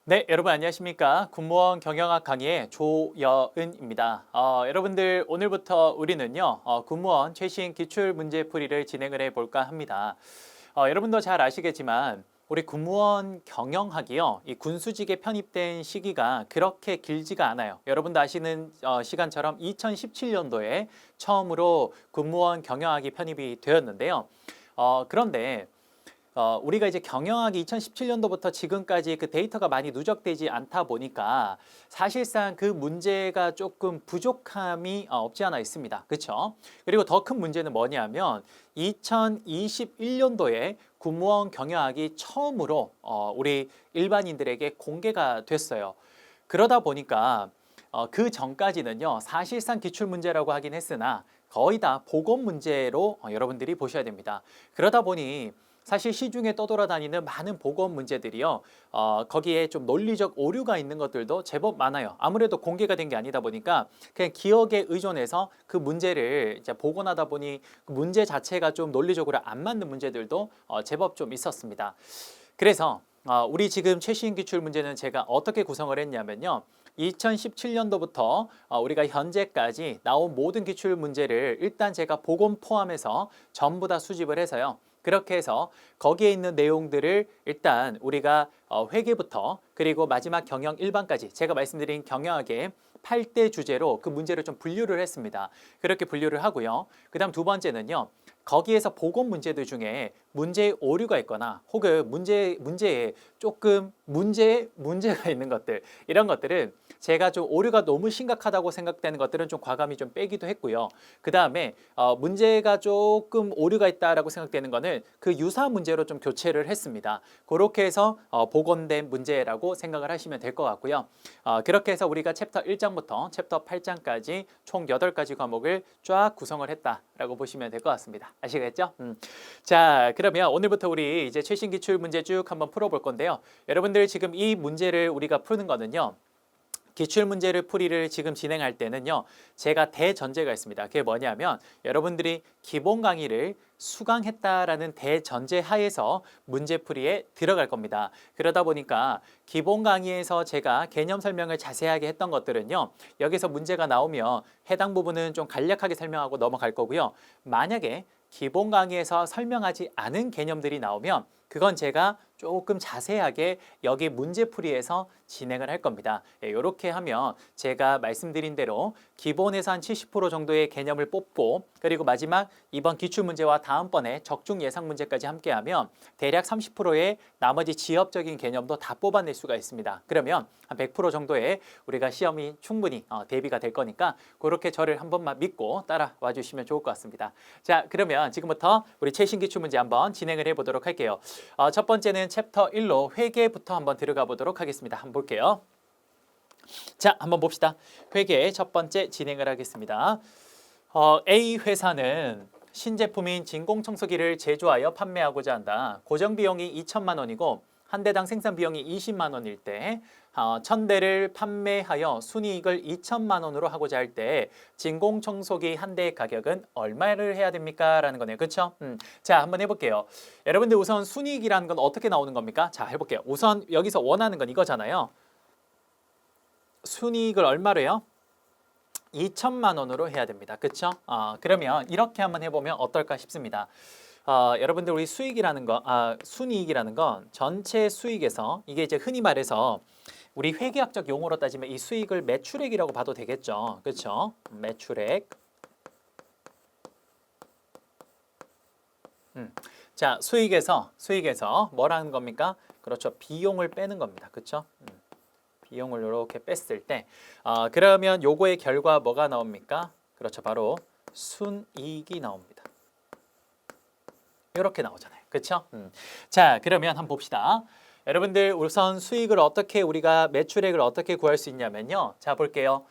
네, 여러분 안녕하십니까? 군무원 경영학 강의의 조여은입니다. 여러분들 오늘부터 우리는요, 군무원 최신 기출 문제 풀이를 진행을 해볼까 합니다. 여러분도 잘 아시겠지만 우리 군무원 경영학이요, 이 군수직에 편입된 시기가 그렇게 길지가 않아요. 여러분도 아시는 시간처럼 2017년도에 처음으로 군무원 경영학이 편입이 되었는데요. 그런데 우리가 이제 경영학이 2017년도부터 지금까지 그 데이터가 많이 누적되지 않다 보니까 사실상 그 문제가 조금 부족함이 없지 않아 있습니다. 그렇죠? 그리고 더 큰 문제는 뭐냐면 2021년도에 군무원 경영학이 처음으로 우리 일반인들에게 공개가 됐어요. 그러다 보니까 그 전까지는요, 사실상 기출 문제라고 하긴 했으나 거의 다 보건 문제로 여러분들이 보셔야 됩니다. 그러다 보니 사실 시중에 떠돌아다니는 많은 보건 문제들이요, 거기에 좀 논리적 오류가 있는 것들도 제법 많아요. 아무래도 공개가 된 게 아니다 보니까 그냥 기억에 의존해서 그 문제를 이제 복원하다 보니 그 문제 자체가 좀 논리적으로 안 맞는 문제들도 제법 좀 있었습니다. 그래서 우리 지금 최신 기출 문제는 제가 어떻게 구성을 했냐면요. 2017년도부터 우리가 현재까지 나온 모든 기출 문제를 일단 제가 복원 포함해서 전부 다 수집을 해서요. 그렇게 해서 거기에 있는 내용들을 일단 우리가 회계부터 그리고 마지막 경영 일반까지 제가 말씀드린 경영학의 8대 주제로 그 문제를 좀 분류를 했습니다. 그렇게 분류를 하고요. 그다음 두 번째는요. 거기에서 보건 문제들 중에 문제에 오류가 있거나 혹은 문제에 조금 문제가 있는 것들, 이런 것들은 제가 좀 오류가 너무 심각하다고 생각되는 것들은 좀 과감히 좀 빼기도 했고요. 그 다음에 문제가 조금 오류가 있다라고 생각되는 거는 그 유사 문제로 좀 교체를 했습니다. 그렇게 해서 복원된 문제라고 생각을 하시면 될 것 같고요. 그렇게 해서 우리가 챕터 1장부터 챕터 8장까지 총 8가지 과목을 쫙 구성을 했다라고 보시면 될 것 같습니다. 아시겠죠? 자, 그러면 오늘부터 우리 이제 최신 기출 문제 쭉 한번 풀어볼 건데요. 여러분들 지금 이 문제를 우리가 푸는 거는요. 기출 문제를 풀이를 지금 진행할 때는요. 제가 대전제가 있습니다. 그게 뭐냐면 여러분들이 기본 강의를 수강했다라는 대전제 하에서 문제 풀이에 들어갈 겁니다. 그러다 보니까 기본 강의에서 제가 개념 설명을 자세하게 했던 것들은요. 여기서 문제가 나오면 해당 부분은 좀 간략하게 설명하고 넘어갈 거고요. 만약에 기본 강의에서 설명하지 않은 개념들이 나오면 그건 제가 조금 자세하게 여기 문제풀이에서 진행을 할 겁니다. 이렇게 하면 제가 말씀드린 대로 기본에서 한 70% 정도의 개념을 뽑고 그리고 마지막 이번 기출문제와 다음번에 적중 예상 문제까지 함께하면 대략 30%의 나머지 지엽적인 개념도 다 뽑아낼 수가 있습니다. 그러면 한 100% 정도의 우리가 시험이 충분히 대비가 될 거니까 그렇게 저를 한 번만 믿고 따라와 주시면 좋을 것 같습니다. 자, 그러면 지금부터 우리 최신 기출문제 한번 진행을 해보도록 할게요. 첫 번째는 챕터 1로 회계부터 한번 들어가 보도록 하겠습니다. 한번 볼게요. 자, 한번 봅시다. 회계 첫 번째 진행을 하겠습니다. A 회사는 신제품인 진공청소기를 제조하여 판매하고자 한다. 고정 비용이 2천만 원이고 한 대당 생산 비용이 20만 원일 때 1,000대를 판매하여 순이익을 2천만 원으로 하고자 할 때 진공청소기 한 대의 가격은 얼마를 해야 됩니까? 라는 거네요. 그렇죠? 자, 한번 해볼게요. 여러분들 우선 순이익이라는 건 어떻게 나오는 겁니까? 자, 해볼게요. 우선 여기서 원하는 건 이거잖아요. 순이익을 얼마로 해요? 2천만 원으로 해야 됩니다. 그렇죠? 그러면 이렇게 한번 해보면 어떨까 싶습니다. 여러분들 우리 수익이라는 거, 순이익이라는 건 전체 수익에서 이게 이제 흔히 말해서 우리 회계학적 용어로 따지면 이 수익을 매출액이라고 봐도 되겠죠. 그렇죠? 매출액. 자, 수익에서 뭐라는 겁니까? 그렇죠. 비용을 빼는 겁니다. 그렇죠? 비용을 이렇게 뺐을 때 그러면 요거의 결과 뭐가 나옵니까? 그렇죠. 바로 순이익이 나옵니다. 이렇게 나오잖아요. 그렇죠? 자, 그러면 한번 봅시다. 여러분들 우선 수익을 어떻게 우리가 매출액을 어떻게 구할 수 있냐면요. 자, 볼게요.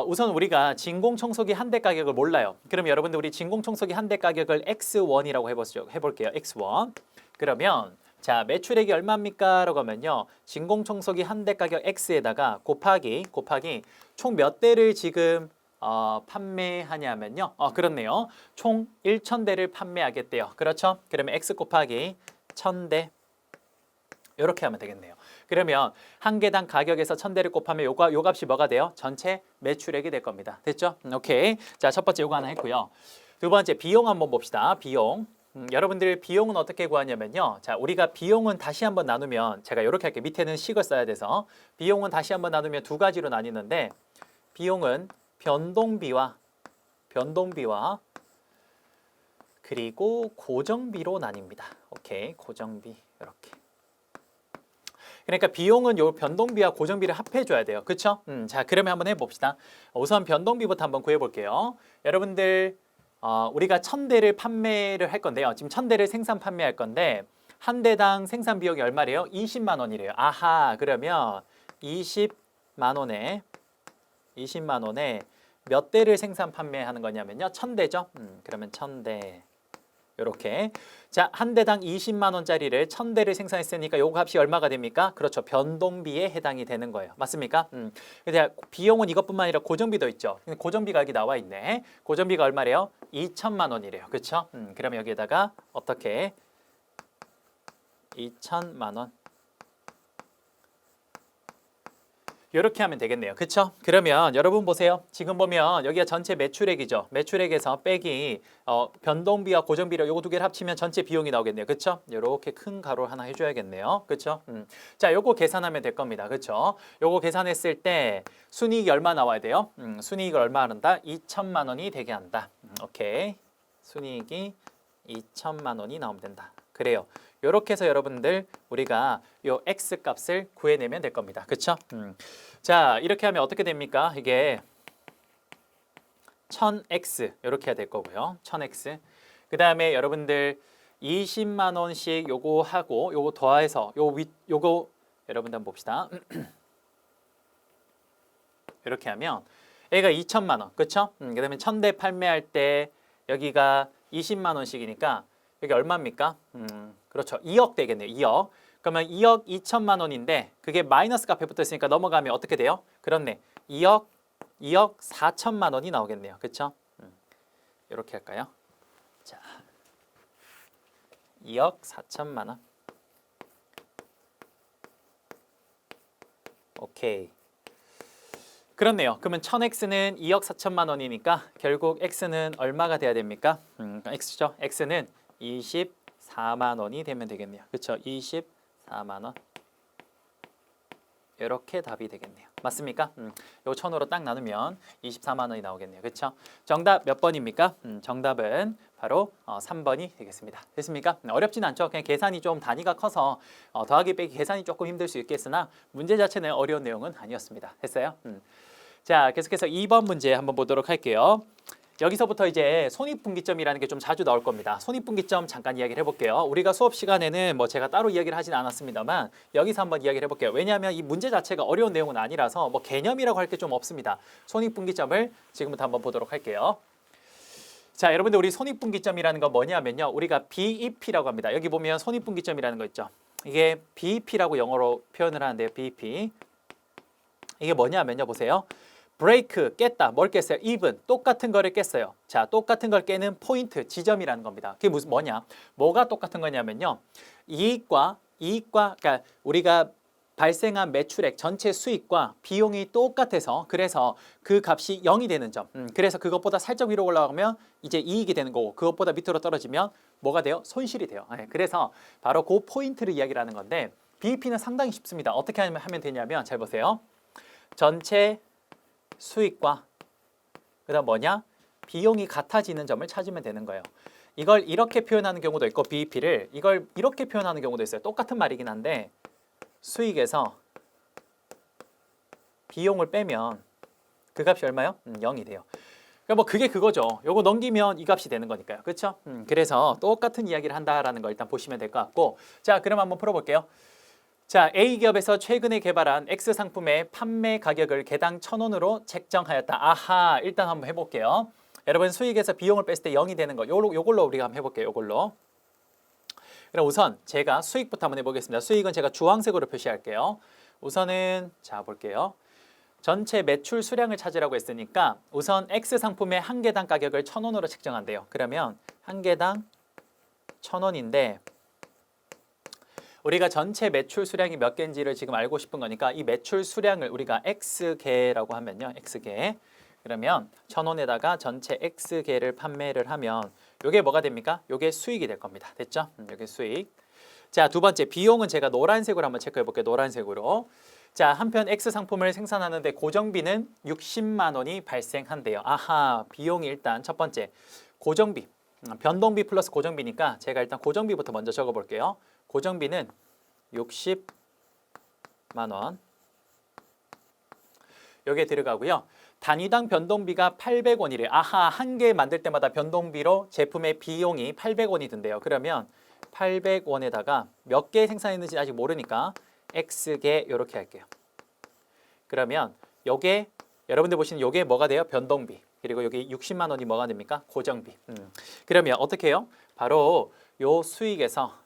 우선 우리가 진공청소기 한 대 가격을 몰라요. 그럼 여러분들 우리 진공청소기 한 대 가격을 X1이라고 해볼게요. X1. 그러면 자, 매출액이 얼마입니까? 라고 하면요. 진공청소기 한 대 가격 X에다가 곱하기 총 몇 대를 지금 판매하냐면요. 그렇네요. 총 1,000대를 판매하겠대요. 그렇죠? 그러면 X 곱하기 1,000대 이렇게 하면 되겠네요. 그러면 한 개당 가격에서 1000대를 곱하면 요 값이 뭐가 돼요? 전체 매출액이 될 겁니다. 됐죠? 오케이. 자, 첫 번째 요거 하나 했고요. 두 번째 비용 한번 봅시다. 비용. 여러분들 비용은 어떻게 구하냐면요. 자, 우리가 비용은 다시 한번 나누면 제가 이렇게 할게요. 밑에는 식을 써야 돼서 비용은 다시 한번 나누면 두 가지로 나뉘는데 비용은 변동비와 그리고 고정비로 나뉩니다. 오케이, 고정비 이렇게. 그러니까 비용은 요 변동비와 고정비를 합해줘야 돼요. 그렇죠? 자, 그러면 한번 해봅시다. 우선 변동비부터 한번 구해볼게요. 여러분들 우리가 1000대를 판매를 할 건데요. 지금 1000대를 생산 판매할 건데 한 대당 생산 비용이 얼마래요? 20만 원이래요. 아하, 그러면 20만 원에 몇 대를 생산 판매하는 거냐면요. 1000대죠. 그러면 1000대. 이렇게. 자, 한 대당 20만 원짜리를 1000대를 생산했으니까 요 값이 얼마가 됩니까? 그렇죠. 변동비에 해당이 되는 거예요. 맞습니까? 근데 비용은 이것뿐만 아니라 고정비도 있죠. 고정비가 여기 나와 있네. 고정비가 얼마래요? 2천만 원이래요. 그렇죠? 그러면 여기에다가 어떻게 2천만 원 이렇게 하면 되겠네요. 그렇죠? 그러면 여러분 보세요. 지금 보면 여기가 전체 매출액이죠. 매출액에서 빼기 변동비와 고정비를 요거 두 개를 합치면 전체 비용이 나오겠네요. 그렇죠? 이렇게 큰 가로 하나 해줘야겠네요. 그렇죠? 자, 요거 계산하면 될 겁니다. 그렇죠? 요거 계산했을 때 순이익이 얼마 나와야 돼요? 순이익을 얼마 한다? 2천만 원이 되게 한다. 오케이. 순이익이 2천만 원이 나오면 된다. 그래요. 이렇게 해서 여러분들 우리가 요 x 값을 구해내면 될 겁니다. 그렇죠? 자, 이렇게 하면 어떻게 됩니까? 이게 1000x 이렇게 해야 될 거고요. 1000x. 그다음에 여러분들 20만 원씩 요거 하고 요거 더해서 요거 여러분들 한번 봅시다. 이렇게 하면 얘가 2천만 원. 그렇죠? 그다음에 1000대 판매할 때 여기가 20만 원씩이니까 여기 얼마입니까? 그렇죠. 2억 되겠네요. 2억. 그러면 2억 2천만 원인데 그게 마이너스가 앞에 붙어 있으니까 넘어가면 어떻게 돼요? 그렇네. 2억 4천만 원이 나오겠네요. 그렇죠? 이렇게 할까요? 자, 2억 4천만 원. 오케이. 그렇네요. 그러면 1000x는 2억 4천만 원이니까 결국 x는 얼마가 돼야 됩니까? x죠. x는 24만 원이 되면 되겠네요. 그렇죠? 24만 원. 이렇게 답이 되겠네요. 맞습니까? 요 1000으로 딱 나누면 24만 원이 나오겠네요. 그렇죠? 정답 몇 번입니까? 정답은 바로 3번이 되겠습니다. 됐습니까? 어렵진 않죠. 그냥 계산이 좀 단위가 커서 더하기 빼기 계산이 조금 힘들 수 있겠으나 문제 자체는 어려운 내용은 아니었습니다. 됐어요? 자, 계속해서 2번 문제 한번 보도록 할게요. 여기서부터 이제 손익분기점이라는 게 좀 자주 나올 겁니다. 손익분기점 잠깐 이야기를 해볼게요. 우리가 수업 시간에는 뭐 제가 따로 이야기를 하진 않았습니다만 여기서 한번 이야기를 해볼게요. 왜냐하면 이 문제 자체가 어려운 내용은 아니라서 뭐 개념이라고 할 게 좀 없습니다. 손익분기점을 지금부터 한번 보도록 할게요. 자, 여러분들 우리 손익분기점이라는 건 뭐냐면요. 우리가 BEP라고 합니다. 여기 보면 손익분기점이라는 거 있죠. 이게 BEP라고 영어로 표현을 하는데요. BEP. 이게 뭐냐면요. 보세요. 브레이크 깼다. 뭘 깼어요? even 똑같은 거를 깼어요. 자, 똑같은 걸 깨는 포인트, 지점이라는 겁니다. 그게 뭐냐? 뭐가 똑같은 거냐면요. 이익과 그러니까 우리가 발생한 매출액 전체 수익과 비용이 똑같아서 그래서 그 값이 0이 되는 점. 그래서 그것보다 살짝 위로 올라가면 이제 이익이 되는 거고 그것보다 밑으로 떨어지면 뭐가 돼요? 손실이 돼요. 그래서 바로 그 포인트를 이야기를 하는 건데 BEP는 상당히 쉽습니다. 어떻게 하면 되냐면 잘 보세요. 전체 수익과 그다음 뭐냐? 비용이 같아지는 점을 찾으면 되는 거예요. 이걸 이렇게 표현하는 경우도 있고 BEP를 이걸 이렇게 표현하는 경우도 있어요. 똑같은 말이긴 한데 수익에서 비용을 빼면 그 값이 얼마요? 0이 돼요. 그러니까 뭐 그게 그거죠. 요거 넘기면 이 값이 되는 거니까요. 그렇죠? 그래서 똑같은 이야기를 한다라는 거 일단 보시면 될 것 같고 자, 그럼 한번 풀어볼게요. 자, A기업에서 최근에 개발한 X 상품의 판매 가격을 개당 1000원으로 책정하였다. 아하, 일단 한번 해볼게요. 여러분 수익에서 비용을 뺐을 때 0이 되는 거 요걸로 우리가 한번 해볼게요. 요걸로. 그럼 우선 제가 수익부터 한번 해보겠습니다. 수익은 제가 주황색으로 표시할게요. 우선은 자 볼게요. 전체 매출 수량을 찾으라고 했으니까 우선 X 상품의 한 개당 가격을 1000원으로 책정한대요. 그러면 한 개당 1000원인데 우리가 전체 매출 수량이 몇 개인지를 지금 알고 싶은 거니까 이 매출 수량을 우리가 X개라고 하면요. X개. 그러면 1,000원에다가 전체 X개를 판매를 하면 이게 뭐가 됩니까? 이게 수익이 될 겁니다. 됐죠? 이게 수익. 자, 두 번째 비용은 제가 노란색으로 한번 체크해 볼게요. 노란색으로. 자, 한편 X 상품을 생산하는데 고정비는 60만 원이 발생한대요. 아하, 비용이 일단 첫 번째 고정비. 변동비 플러스 고정비니까 제가 일단 고정비부터 먼저 적어 볼게요. 고정비는 60만 원. 여기에 들어가고요. 단위당 변동비가 800원이래요. 아하, 한 개 만들 때마다 변동비로 제품의 비용이 800원이 든대요. 그러면 800원에다가 몇 개 생산했는지 아직 모르니까 X개 이렇게 할게요. 그러면 요게 여러분들 보시는 요게 뭐가 돼요? 변동비. 그리고 여기 60만 원이 뭐가 됩니까? 고정비. 그러면 어떻게 해요? 바로 요 수익에서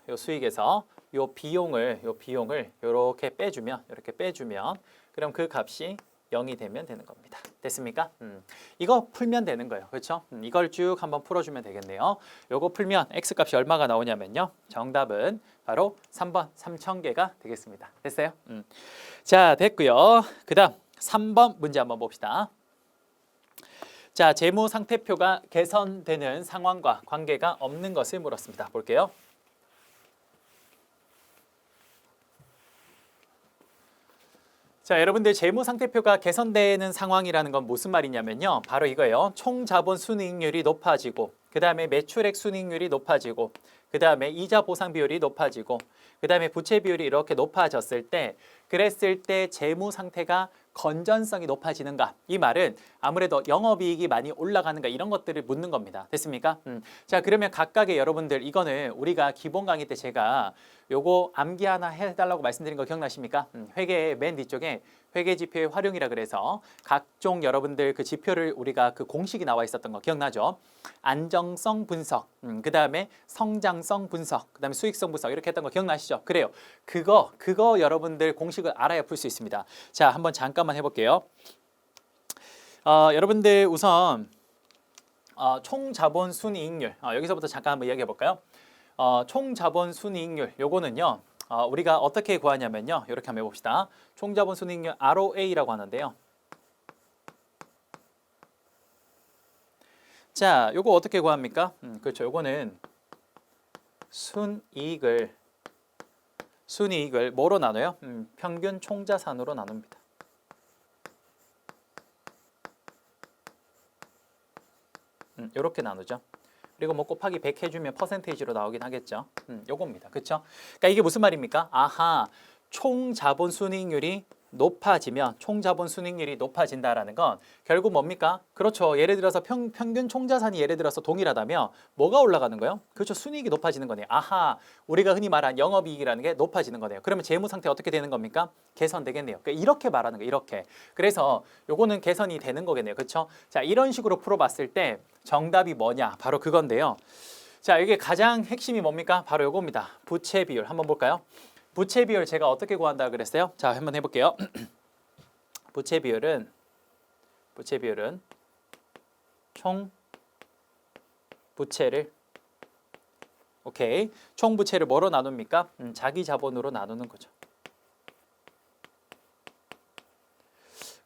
요 비용을 이렇게 빼주면 그럼 그 값이 0이 되면 되는 겁니다. 됐습니까? 이거 풀면 되는 거예요. 그렇죠? 이걸 쭉 한번 풀어주면 되겠네요. 요거 풀면 X값이 얼마가 나오냐면요. 정답은 바로 3번 3,000개가 되겠습니다. 됐어요? 자, 됐고요. 그 다음 3번 문제 한번 봅시다. 자, 재무 상태표가 개선되는 상황과 관계가 없는 것을 물었습니다. 볼게요. 자, 여러분들 재무 상태표가 개선되는 상황이라는 건 무슨 말이냐면요. 바로 이거예요. 총 자본 순이익률이 높아지고 그 다음에 매출액 순이익률이 높아지고 그 다음에 이자 보상 비율이 높아지고 그 다음에 부채 비율이 이렇게 높아졌을 때 그랬을 때 재무 상태가 건전성이 높아지는가? 이 말은 아무래도 영업이익이 많이 올라가는가 이런 것들을 묻는 겁니다. 됐습니까? 자, 그러면 각각의 여러분들 이거는 우리가 기본 강의 때 제가 요거 암기 하나 해달라고 말씀드린 거 기억나십니까? 회계 맨 뒤쪽에 회계 지표의 활용이라 그래서 각종 여러분들 그 지표를 우리가 그 공식이 나와 있었던 거 기억나죠? 안정성 분석, 그 다음에 성장성 분석, 그 다음에 수익성 분석 이렇게 했던 거 기억나시죠? 그래요. 그거 여러분들 공식을 알아야 풀 수 있습니다. 자, 한번 잠깐만 해볼게요. 여러분들 우선 총 자본 순이익률 여기서부터 잠깐 한번 이야기해 볼까요? 총 자본 순이익률 요거는요. 우리가 어떻게 구하냐면요. 이렇게 한번 해봅시다. 총 자본 순이익률 ROA라고 하는데요. 자, 요거 어떻게 구합니까? 그렇죠. 요거는 순이익을 뭐로 나눠요? 평균 총자산으로 나눕니다. 이렇게 나누죠. 그리고 뭐 곱하기 100 해주면 퍼센테이지로 나오긴 하겠죠. 요겁니다. 그렇죠? 그러니까 이게 무슨 말입니까? 아하, 총 자본 순이익률이 높아지면 총 자본 순이익률이 높아진다라는 건 결국 뭡니까? 그렇죠. 예를 들어서 평균 총자산이 예를 들어서 동일하다면 뭐가 올라가는 거예요? 그렇죠. 순이익이 높아지는 거네요. 아하, 우리가 흔히 말한 영업이익이라는 게 높아지는 거네요. 그러면 재무 상태 어떻게 되는 겁니까? 개선되겠네요. 그러니까 이렇게 말하는 거예요. 이렇게. 그래서 요거는 개선이 되는 거겠네요. 그렇죠? 자, 이런 식으로 풀어봤을 때 정답이 뭐냐? 바로 그건데요. 자, 이게 가장 핵심이 뭡니까? 바로 요겁니다. 부채 비율 한번 볼까요? 부채 비율 제가 어떻게 구한다 그랬어요? 자, 한번 해볼게요. 부채 비율은 총 부채를 오케이. 총 부채를 뭐로 나눕니까? 자기 자본으로 나누는 거죠.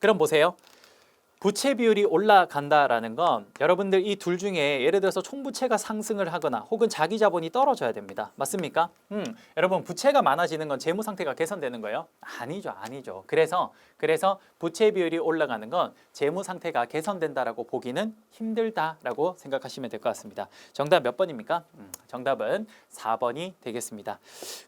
그럼 보세요. 부채 비율이 올라간다라는 건 여러분들 이 둘 중에 예를 들어서 총부채가 상승을 하거나 혹은 자기 자본이 떨어져야 됩니다. 맞습니까? 여러분 부채가 많아지는 건 재무 상태가 개선되는 거예요? 아니죠. 그래서 부채 비율이 올라가는 건 재무 상태가 개선된다라고 보기는 힘들다라고 생각하시면 될 것 같습니다. 정답 몇 번입니까? 정답은 4번이 되겠습니다.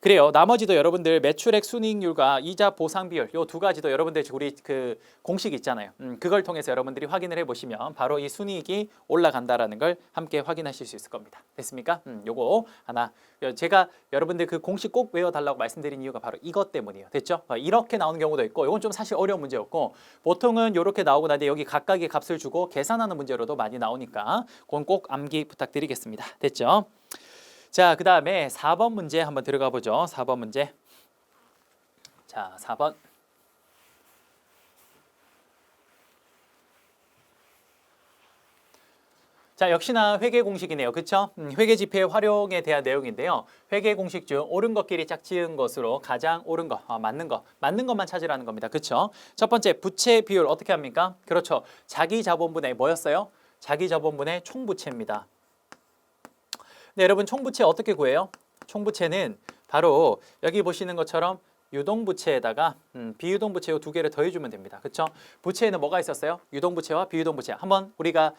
그래요. 나머지도 여러분들 매출액 순이익률과 이자 보상 비율 요 두 가지도 여러분들 우리 그 공식 있잖아요. 그걸 통해서 여러분들이 확인을 해보시면 바로 이 순이익이 올라간다라는 걸 함께 확인하실 수 있을 겁니다. 됐습니까? 요거 하나 제가 여러분들 그 공식 꼭 외워달라고 말씀드린 이유가 바로 이것 때문이에요. 됐죠? 이렇게 나오는 경우도 있고 이건 좀 사실 어려운 문제였고 보통은 이렇게 나오고 나는데 여기 각각의 값을 주고 계산하는 문제로도 많이 나오니까 그건 꼭 암기 부탁드리겠습니다. 됐죠? 자, 그 다음에 4번 문제 한번 들어가 보죠. 4번 문제. 자, 4번. 자, 역시나 회계 공식이네요. 그쵸? 회계 지폐 활용에 대한 내용인데요. 회계 공식 중 옳은 것끼리 짝지은 것으로 가장 옳은 거, 맞는 것만 찾으라는 겁니다. 그쵸? 첫 번째, 부채 비율 어떻게 합니까? 그렇죠. 자기 자본분의 뭐였어요? 자기 자본분의 총부채입니다. 네, 여러분 총부채 어떻게 구해요? 총부채는 바로 여기 보시는 것처럼 유동부채에다가 비유동부채 두 개를 더해주면 됩니다. 그렇죠? 부채에는 뭐가 있었어요? 유동부채와 비유동부채. 한번 우리가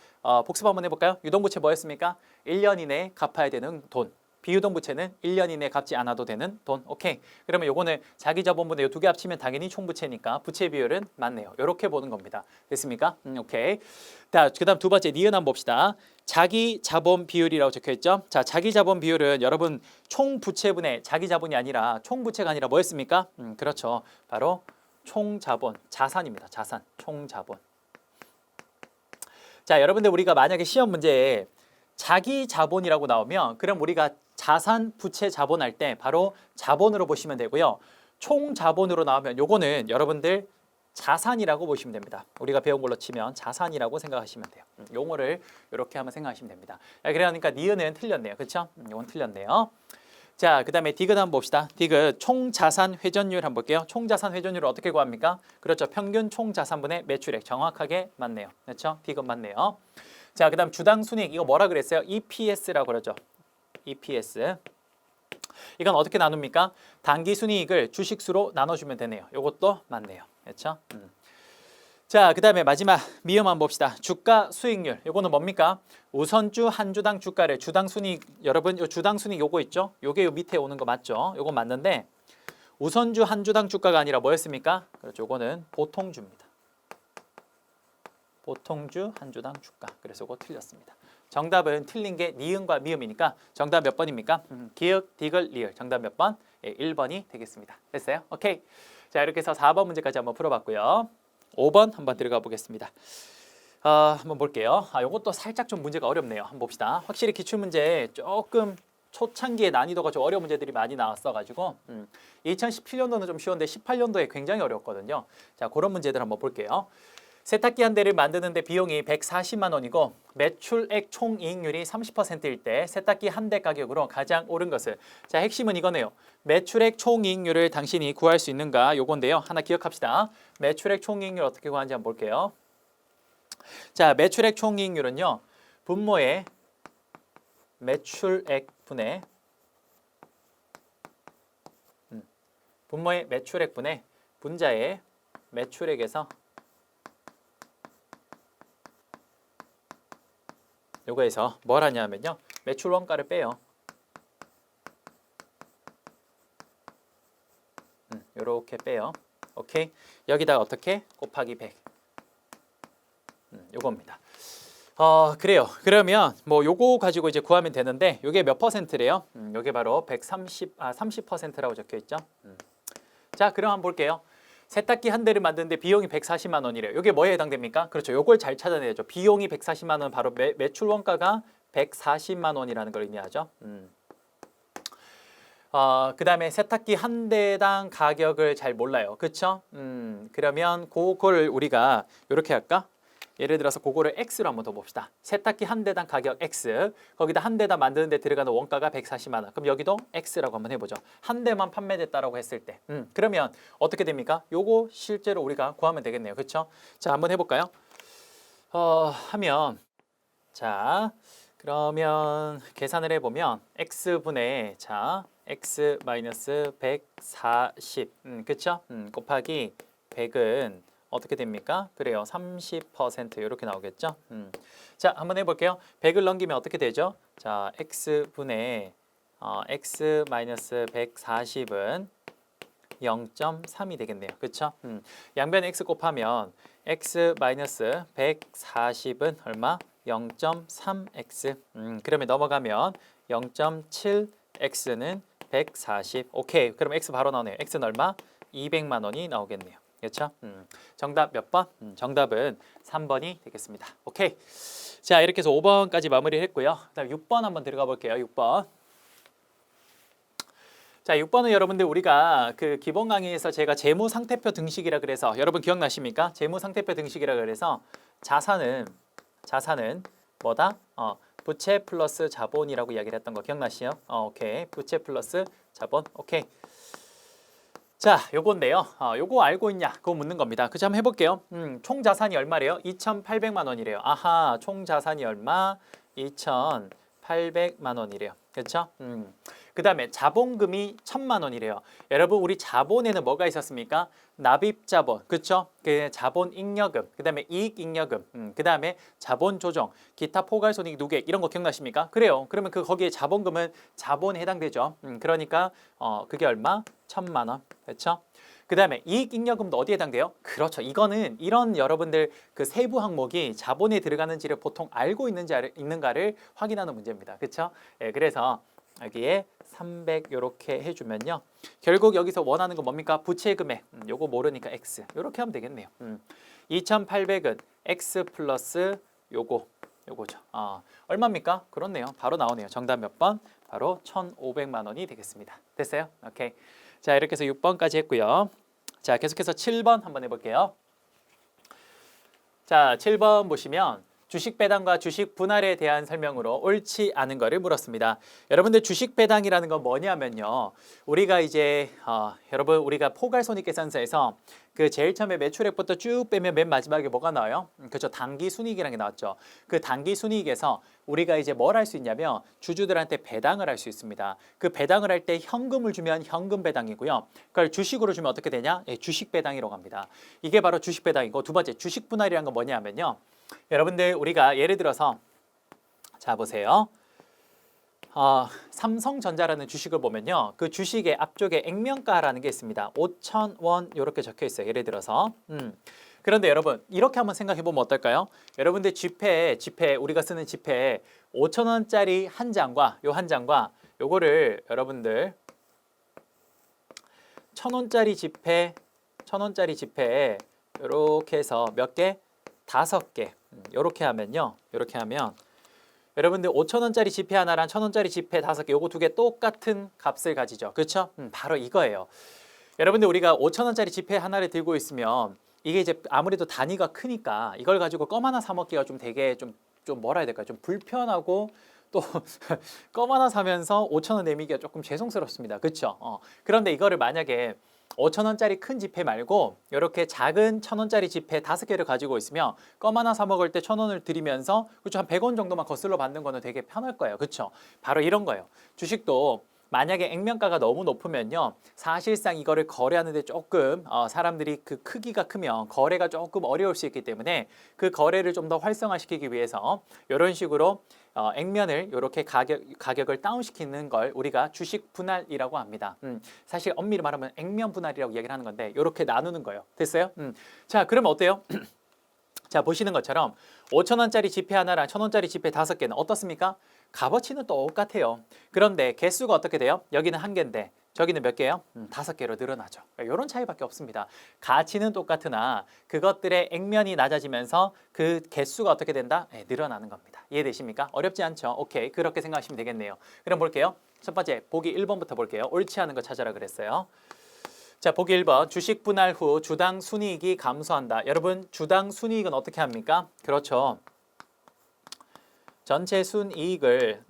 복습 한번 해볼까요? 유동부채 뭐였습니까? 1년 이내에 갚아야 되는 돈. 비유동부채는 1년 이내에 갚지 않아도 되는 돈. 오케이. 그러면 요거는 자기 자본분의 두 개 합치면 당연히 총부채니까 부채 비율은 맞네요. 이렇게 보는 겁니다. 됐습니까? 오케이. 자, 그다음 두 번째 니은 한번 봅시다. 자기 자본 비율이라고 적혀 있죠. 자, 자기 자본 비율은 여러분 총 부채분의 자기 자본이 아니라 총 부채가 아니라 뭐였습니까? 그렇죠. 바로 총 자본, 자산입니다. 자산, 총 자본. 자, 여러분들 우리가 만약에 시험 문제에 자기 자본이라고 나오면 그럼 우리가 자산, 부채, 자본 할 때 바로 자본으로 보시면 되고요. 총 자본으로 나오면 요거는 여러분들 자산이라고 보시면 됩니다. 우리가 배운 걸로 치면 자산이라고 생각하시면 돼요. 용어를 이렇게 한번 생각하시면 됩니다. 그러니까 니은은 틀렸네요. 그렇죠? 이건 틀렸네요. 자, 그 다음에 디귿 한번 봅시다. 디귿 총자산 회전율 한번 볼게요. 총자산 회전율을 어떻게 구합니까? 그렇죠. 평균 총자산분의 매출액 정확하게 맞네요. 그렇죠? 디귿 맞네요. 자, 그 다음 주당 순이익 이거 뭐라 그랬어요? EPS라고 그러죠. EPS. 이건 어떻게 나눕니까? 당기 순이익을 주식수로 나눠주면 되네요. 이것도 맞네요. 그렇죠? 자, 그 다음에 마지막 미음 한번 봅시다. 주가 수익률. 요거는 뭡니까? 우선주 한 주당 주가를 주당 순이익 여러분 요 주당 순이익 요거 있죠? 요게 요 밑에 오는 거 맞죠? 요거 맞는데 우선주 한 주당 주가가 아니라 뭐였습니까? 그렇죠. 요거는 보통주입니다. 보통주 한 주당 주가. 그래서 요거 틀렸습니다. 정답은 틀린 게 니은과 미음이니까 정답 몇 번입니까? 기역, 디귿, 리을. 정답 몇 번? 예, 1번이 되겠습니다. 됐어요? 오케이. 자, 이렇게 해서 4번 문제까지 한번 풀어봤고요. 5번 한번 들어가 보겠습니다. 한번 볼게요. 이것도 살짝 좀 문제가 어렵네요. 한번 봅시다. 확실히 기출문제 조금 초창기에 난이도가 좀 어려운 문제들이 많이 나왔어가지고 2017년도는 좀 쉬웠는데 18년도에 굉장히 어렵거든요. 자, 그런 문제들 한번 볼게요. 세탁기 한 대를 만드는데 비용이 140만 원이고 매출액 총이익률이 30%일 때 세탁기 한 대 가격으로 가장 오른 것을 자 핵심은 이거네요. 매출액 총이익률을 당신이 구할 수 있는가 요건데요. 하나 기억합시다. 매출액 총이익률 어떻게 구하는지 한번 볼게요. 자 매출액 총이익률은요. 분모의 매출액 분의 분모의 매출액 분의 분자의 매출액에서 요거에서 뭘 하냐면요. 매출 원가를 빼요. 요렇게 빼요. 오케이. 여기다가 어떻게? 곱하기 100. 요겁니다. 그래요. 그러면 뭐 요거 가지고 이제 구하면 되는데 요게 몇 퍼센트래요? 요게 바로 30%라고 적혀 있죠. 자, 그럼 한번 볼게요. 세탁기 한 대를 만드는데 비용이 140만 원이래요. 이게 뭐에 해당됩니까? 그렇죠. 요걸 잘 찾아내야죠. 비용이 140만 원 바로 매출 원가가 140만 원이라는 걸 의미하죠. 그다음에 세탁기 한 대당 가격을 잘 몰라요. 그렇죠? 그러면 그걸 우리가 이렇게 할까? 예를 들어서 그거를 X로 한번 더 봅시다. 세탁기 한 대당 가격 X, 거기다 한 대당 만드는 데 들어가는 원가가 140만 원. 그럼 여기도 X라고 한번 해보죠. 한 대만 판매됐다라고 했을 때. 그러면 어떻게 됩니까? 요거 실제로 우리가 구하면 되겠네요. 그렇죠? 자, 한번 해볼까요? 하면 자, 그러면 계산을 해보면 X분의 자, X 마이너스 140, 그렇죠? 곱하기 100은 어떻게 됩니까? 그래요. 30% 이렇게 나오겠죠? 자, 한번 해볼게요. 100을 넘기면 어떻게 되죠? 자, x분의 x 마이너스 140은 0.3이 되겠네요. 그렇죠? 양변에 x 곱하면 x 마이너스 140은 얼마? 0.3x. 그러면 넘어가면 0.7x는 140. 오케이. 그럼 x 바로 나오네요. x는 얼마? 200만 원이 나오겠네요. 그렇죠? 정답 몇 번? 정답은 3번이 되겠습니다. 오케이. 자, 이렇게 해서 5번까지 마무리를 했고요. 그다음 6번 한번 들어가 볼게요. 6번. 자, 6번은 여러분들 우리가 그 기본 강의에서 제가 재무 상태표 등식이라 그래서 여러분 기억나십니까? 재무 상태표 등식이라 그래서 자산은 뭐다? 부채 플러스 자본이라고 이야기를 했던 거 기억나시죠? 오케이. 부채 플러스 자본. 오케이. 자, 요건데요. 요거 알고 있냐? 그거 묻는 겁니다. 그죠? 한번 해볼게요. 총 자산이 얼마래요? 2,800만 원이래요. 아하, 총 자산이 얼마? 2,800만 원이래요. 그렇죠? 그 다음에 자본금이 1,000만 원이래요. 여러분, 우리 자본에는 뭐가 있었습니까? 납입자본, 그렇죠? 그 자본잉여금, 그 다음에 이익잉여금, 그 다음에 자본조정, 기타 포괄손익 누계 이런 거 기억나십니까? 그래요. 그러면 거기에 자본금은 자본에 해당되죠. 그러니까 그게 얼마? 1,000만 원, 그렇죠? 그 다음에 이익잉여금도 어디에 해당돼요? 그렇죠. 이거는 이런 여러분들 그 세부 항목이 자본에 들어가는지를 보통 알고 있는가를 확인하는 문제입니다. 그렇죠? 예, 그래서 여기에 300 이렇게 해주면요. 결국 여기서 원하는 건 뭡니까? 부채 금액. 요거 모르니까 X. 이렇게 하면 되겠네요. 2,800은 X 플러스 요거죠. 얼마입니까? 그렇네요. 바로 나오네요. 정답 몇 번? 바로 1,500만 원이 되겠습니다. 됐어요? 오케이. 자, 이렇게 해서 6번까지 했고요. 자, 계속해서 7번 한번 해볼게요. 자, 7번 보시면 주식 배당과 주식 분할에 대한 설명으로 옳지 않은 거를 물었습니다. 여러분들 주식 배당이라는 건 뭐냐면요. 우리가 이제 여러분 우리가 포괄손익계산서에서 그 제일 처음에 매출액부터 쭉 빼면 맨 마지막에 뭐가 나와요? 그렇죠. 당기순이익이라는 게 나왔죠. 그 당기순이익에서 우리가 이제 뭘 할 수 있냐면 주주들한테 배당을 할 수 있습니다. 그 배당을 할 때 현금을 주면 현금 배당이고요. 그걸 주식으로 주면 어떻게 되냐? 예, 주식 배당이라고 합니다. 이게 바로 주식 배당이고 두 번째 주식 분할이라는 건 뭐냐면요. 여러분들 우리가 예를 들어서 자 보세요. 삼성전자라는 주식을 보면요. 그 주식의 앞쪽에 액면가라는 게 있습니다. 5,000원 이렇게 적혀 있어요. 예를 들어서. 그런데 여러분 이렇게 한번 생각해 보면 어떨까요? 여러분들 지폐 우리가 쓰는 지폐 5,000원짜리 한 장과 요 한 장과 요거를 여러분들 1,000원짜리 지폐에 이렇게 해서 몇 개? 5개. 이렇게 하면요. 이렇게 하면 여러분들 5,000원짜리 지폐 하나랑 1,000원짜리 지폐 5개 요거 두 개 똑같은 값을 가지죠. 그렇죠? 바로 이거예요. 여러분들 우리가 5,000원짜리 지폐 하나를 들고 있으면 이게 이제 아무래도 단위가 크니까 이걸 가지고 껌 하나 사 먹기가 좀 되게 좀 뭐라 해야 될까요? 좀 불편하고 또 껌 하나 사면서 5,000원 내미기가 조금 죄송스럽습니다. 그렇죠? 그런데 이거를 만약에 5,000원짜리 큰 지폐 말고 이렇게 작은 1,000원짜리 지폐 5개를 가지고 있으면 껌 하나 사 먹을 때 1,000원을 드리면서 그렇죠? 한 100원 정도만 거슬러 받는 거는 되게 편할 거예요. 그렇죠? 바로 이런 거예요. 주식도 만약에 액면가가 너무 높으면요. 사실상 이거를 거래하는데 조금 사람들이 그 크기가 크면 거래가 조금 어려울 수 있기 때문에 그 거래를 좀 더 활성화시키기 위해서 이런 식으로 액면을 이렇게 가격을 다운시키는 걸 우리가 주식 분할이라고 합니다. 사실 엄밀히 말하면 액면 분할이라고 얘기를 하는 건데 이렇게 나누는 거예요. 됐어요? 자, 그러면 어때요? 자, 보시는 것처럼 5,000원짜리 지폐 하나랑 1,000원짜리 지폐 5개는 어떻습니까? 값어치는 똑같아요. 그런데 개수가 어떻게 돼요? 여기는 1개인데 저기는 몇 개예요? 5개로 늘어나죠. 이런 차이밖에 없습니다. 가치는 똑같으나 그것들의 액면이 낮아지면서 그 개수가 어떻게 된다? 네, 늘어나는 겁니다. 이해되십니까? 어렵지 않죠? 오케이, 그렇게 생각하시면 되겠네요. 그럼 볼게요. 첫 번째, 보기 1번부터 볼게요. 옳지 않은 거 찾아라 그랬어요. 자, 보기 1번. 주식 분할 후 주당 순이익이 감소한다. 여러분, 주당 순이익은 어떻게 합니까? 그렇죠. 전체 순이익을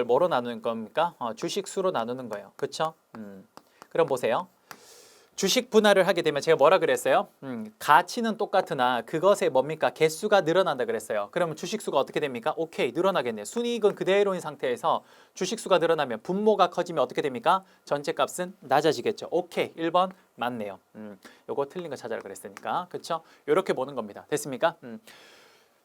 뭐로 나누는 겁니까? 주식 수로 나누는 거예요. 그렇죠? 그럼 보세요. 주식 분할을 하게 되면 제가 뭐라 그랬어요? 가치는 똑같으나 그것의 뭡니까? 개수가 늘어난다 그랬어요. 그러면 주식 수가 어떻게 됩니까? 오케이, 늘어나겠네요. 순이익은 그대로인 상태에서 주식 수가 늘어나면 분모가 커지면 어떻게 됩니까? 전체 값은 낮아지겠죠. 오케이, 1번 맞네요. 요거 틀린 거 찾아라 그랬으니까. 그렇죠? 이렇게 보는 겁니다. 됐습니까?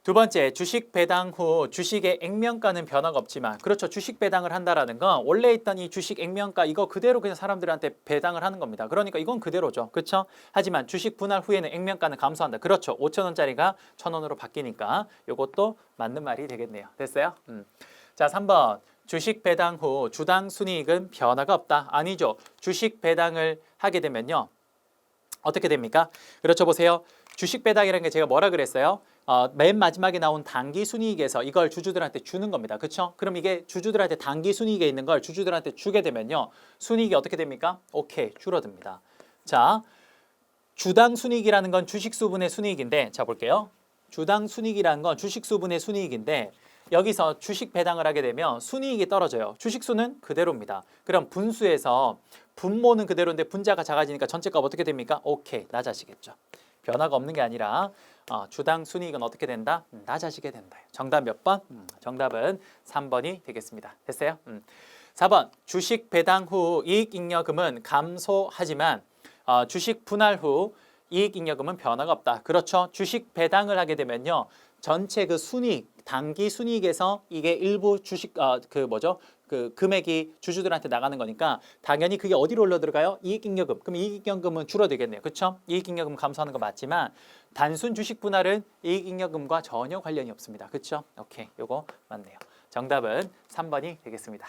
두 번째, 주식 배당 후 주식의 액면가는 변화가 없지만 그렇죠. 주식 배당을 한다라는 건 원래 있던 이 주식 액면가 이거 그대로 그냥 사람들한테 배당을 하는 겁니다. 그러니까 이건 그대로죠. 그렇죠? 하지만 주식 분할 후에는 액면가는 감소한다. 그렇죠. 5,000원짜리가 1,000원으로 바뀌니까 이것도 맞는 말이 되겠네요. 됐어요? 자, 3번. 주식 배당 후 주당 순이익은 변화가 없다. 아니죠. 주식 배당을 하게 되면요. 어떻게 됩니까? 그렇죠. 보세요. 주식 배당이라는 게 제가 뭐라 그랬어요? 맨 마지막에 나온 당기 순이익에서 이걸 주주들한테 주는 겁니다. 그렇죠? 그럼 이게 주주들한테 당기 순이익에 있는 걸 주주들한테 주게 되면요. 순이익이 어떻게 됩니까? 오케이, 줄어듭니다. 자, 주당 순이익이라는 건 주식 수분의 순이익인데 자 볼게요. 주당 순이익이라는 건 주식 수분의 순이익인데 여기서 주식 배당을 하게 되면 순이익이 떨어져요. 주식수는 그대로입니다. 그럼 분수에서 분모는 그대로인데 분자가 작아지니까 전체값 어떻게 됩니까? 오케이, 낮아지겠죠. 변화가 없는 게 아니라 주당 순이익은 어떻게 된다? 낮아지게 된다. 정답 몇 번? 정답은 3번이 되겠습니다. 됐어요? 4번 주식 배당 후 이익잉여금은 감소하지만 주식 분할 후 이익잉여금은 변화가 없다. 그렇죠. 주식 배당을 하게 되면요. 전체 그 순이익, 당기 순이익에서 이게 일부 주식 그 금액이 주주들한테 나가는 거니까 당연히 그게 어디로 올라 들어가요? 이익잉여금. 그럼 이익잉여금은 줄어들겠네요. 그렇죠? 이익잉여금 감소하는 거 맞지만 단순 주식 분할은 이익잉여금과 전혀 관련이 없습니다. 그렇죠? 오케이. 요거 맞네요. 정답은 3번이 되겠습니다.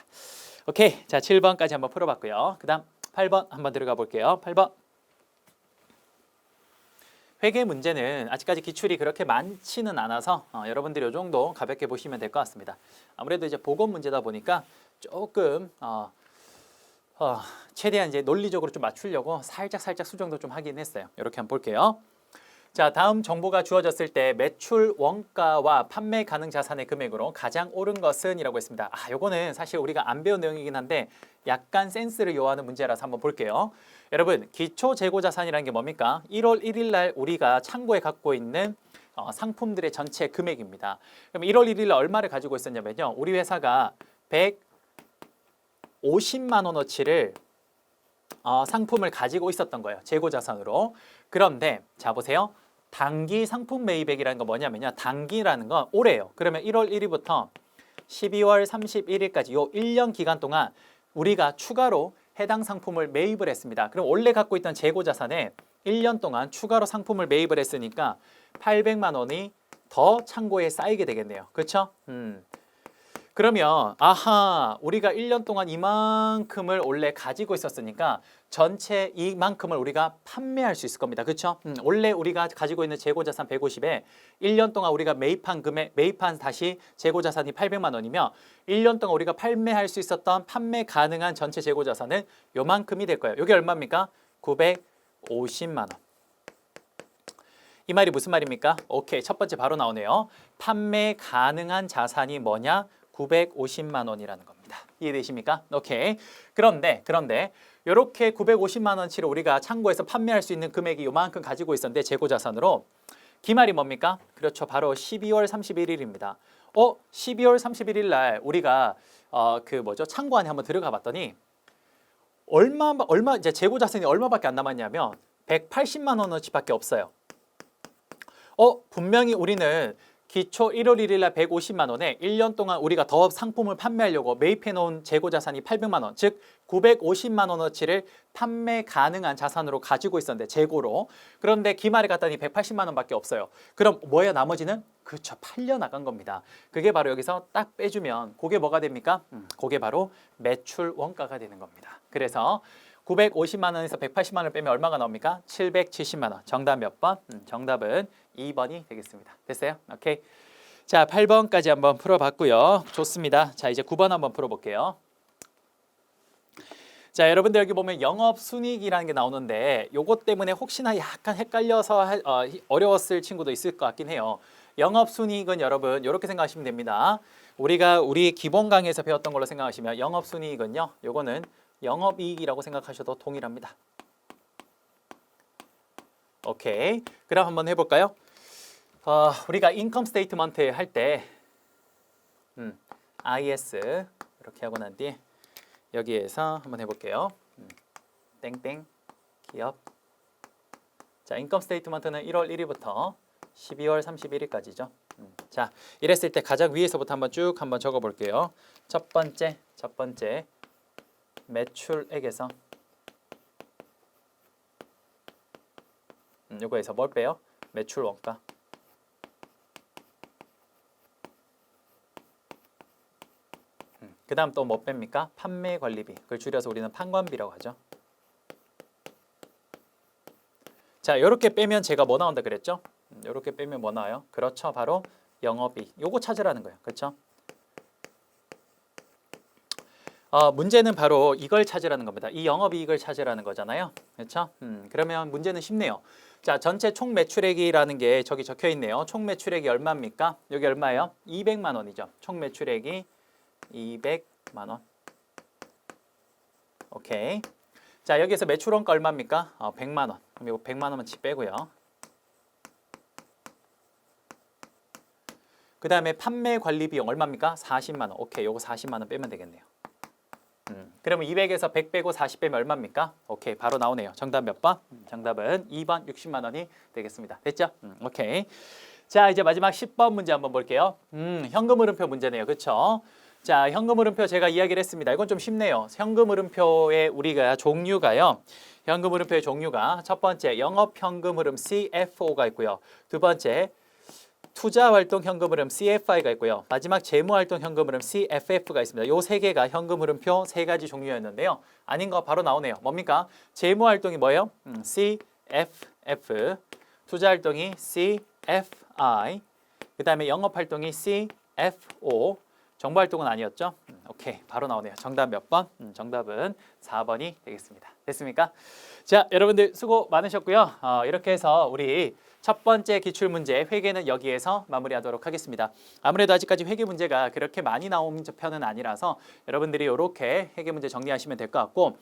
오케이. 자, 7번까지 한번 풀어 봤고요. 그다음 8번 한번 들어가 볼게요. 8번. 회계 문제는 아직까지 기출이 그렇게 많지는 않아서 여러분들이 이 정도 가볍게 보시면 될 것 같습니다. 아무래도 이제 보건 문제다 보니까 조금 최대한 이제 논리적으로 좀 맞추려고 살짝 수정도 좀 하긴 했어요. 이렇게 한번 볼게요. 자, 다음 정보가 주어졌을 때 매출 원가와 판매 가능 자산의 금액으로 가장 옳은 것은 이라고 했습니다. 요거는 사실 우리가 안 배운 내용이긴 한데 약간 센스를 요하는 문제라서 한번 볼게요. 여러분, 기초 재고 자산이라는 게 뭡니까? 1월 1일 날 우리가 창고에 갖고 있는 상품들의 전체 금액입니다. 그럼 1월 1일 날 얼마를 가지고 있었냐면요. 우리 회사가 150만 원어치를 상품을 가지고 있었던 거예요. 재고 자산으로. 그런데 자 보세요. 단기 상품 매입액이라는 건 뭐냐면요. 단기라는 건 올해예요. 그러면 1월 1일부터 12월 31일까지 요 1년 기간 동안 우리가 추가로 해당 상품을 매입을 했습니다. 그럼 원래 갖고 있던 재고 자산에 1년 동안 추가로 상품을 매입을 했으니까 800만 원이 더 창고에 쌓이게 되겠네요. 그렇죠? 그러면 우리가 1년 동안 이만큼을 원래 가지고 있었으니까 전체 이만큼을 우리가 판매할 수 있을 겁니다. 그렇죠? 원래 우리가 가지고 있는 재고자산 150에 1년 동안 우리가 매입한 다시 재고자산이 800만 원이며 1년 동안 우리가 판매할 수 있었던 판매 가능한 전체 재고자산은 요만큼이 될 거예요. 이게 얼마입니까? 950만 원. 이 말이 무슨 말입니까? 오케이, 첫 번째 바로 나오네요. 판매 가능한 자산이 뭐냐? 950만 원이라는 겁니다. 이해되십니까? 오케이. 그런데 이렇게 950만 원치를 우리가 창고에서 판매할 수 있는 금액이 요만큼 가지고 있었는데 재고 자산으로 기말이 뭡니까? 그렇죠. 바로 12월 31일입니다. 12월 31일 날 우리가 창고 안에 한번 들어가 봤더니 얼마 이제 재고 자산이 얼마밖에 안 남았냐면 180만 원어치밖에 없어요. 분명히 우리는 기초 1월 1일 날 150만 원에 1년 동안 우리가 더 상품을 판매하려고 매입해 놓은 재고 자산이 800만 원, 즉 950만 원어치를 판매 가능한 자산으로 가지고 있었는데 재고로. 그런데 기말에 갔더니 180만 원밖에 없어요. 그럼 뭐예요? 나머지는? 그렇죠. 팔려 나간 겁니다. 그게 바로 여기서 딱 빼주면 그게 뭐가 됩니까? 그게 바로 매출 원가가 되는 겁니다. 그래서 950만 원에서 180만 원을 빼면 얼마가 나옵니까? 770만 원. 정답 몇 번? 정답은 2번이 되겠습니다. 됐어요? 오케이. 자, 8번까지 한번 풀어봤고요. 좋습니다. 자, 이제 9번 한번 풀어볼게요. 자, 여러분들 여기 보면 영업순이익이라는 게 나오는데 요것 때문에 혹시나 약간 헷갈려서 어려웠을 친구도 있을 것 같긴 해요. 영업순이익은 여러분 이렇게 생각하시면 됩니다. 우리가 우리 기본 강의에서 배웠던 걸로 생각하시면 영업순이익은요. 요거는 영업이익이라고 생각하셔도 동일합니다. 오케이. 그럼 한번 해볼까요? 우리가 인컴 스테이트먼트 할 때 IS 이렇게 하고 난 뒤에 여기에서 한번 해볼게요. 땡땡 기업. 자, 인컴 스테이트먼트는 1월 1일부터 12월 31일까지죠. 자, 이랬을 때 가장 위에서부터 한번 쭉 한번 적어볼게요. 첫 번째 매출액에서 요거에서 뭘 빼요? 매출 원가. 그 다음 또 뭐 뺍니까? 판매 관리비. 그걸 줄여서 우리는 판관비라고 하죠. 자, 이렇게 빼면 제가 뭐 나온다 그랬죠? 이렇게 빼면 뭐 나와요? 그렇죠. 바로 영업이익. 요거 찾으라는 거예요. 그렇죠? 문제는 바로 이걸 찾으라는 겁니다. 이 영업이익을 찾으라는 거잖아요. 그렇죠? 그러면 문제는 쉽네요. 자, 전체 총 매출액이라는 게 저기 적혀 있네요. 총 매출액이 얼마입니까? 여기 얼마예요? 200만 원이죠. 총 매출액이 200만 원. 오케이. 자, 여기서 매출원가 얼마입니까? 100만 원. 그럼 이거 100만 원치 빼고요. 그 다음에 판매 관리 비용 얼마입니까? 40만 원. 오케이, 요거 40만 원 빼면 되겠네요. 그러면 200에서 100 빼고 40 빼면 얼마입니까? 오케이, 바로 나오네요. 정답 몇 번? 정답은 2번 60만 원이 되겠습니다. 됐죠? 오케이. 자, 이제 마지막 10번 문제 한번 볼게요. 현금 흐름표 문제네요. 그렇죠? 자, 현금 흐름표 제가 이야기를 했습니다. 이건 좀 쉽네요. 현금 흐름표의 우리가 종류가요. 현금 흐름표의 종류가 첫 번째 영업 현금 흐름 CFO가 있고요. 두 번째 투자 활동 현금 흐름 CFI가 있고요. 마지막 재무 활동 현금 흐름 CFF가 있습니다. 요 세 개가 현금 흐름표 세 가지 종류였는데요. 아닌 거 바로 나오네요. 뭡니까? 재무 활동이 뭐예요? CFF. 투자 활동이 CFI. 그다음에 영업 활동이 CFO. 정보 활동은 아니었죠? 오케이, 바로 나오네요. 정답 몇 번? 정답은 4번이 되겠습니다. 됐습니까? 자, 여러분들 수고 많으셨고요. 이렇게 해서 우리 첫 번째 기출문제 회계는 여기에서 마무리하도록 하겠습니다. 아무래도 아직까지 회계 문제가 그렇게 많이 나온 편은 아니라서 여러분들이 이렇게 회계 문제 정리하시면 될 것 같고,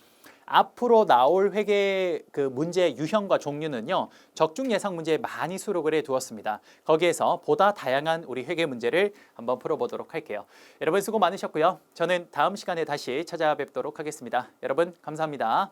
앞으로 나올 회계 그 문제 유형과 종류는요, 적중 예상 문제에 많이 수록을 해 두었습니다. 거기에서 보다 다양한 우리 회계 문제를 한번 풀어보도록 할게요. 여러분 수고 많으셨고요. 저는 다음 시간에 다시 찾아뵙도록 하겠습니다. 여러분 감사합니다.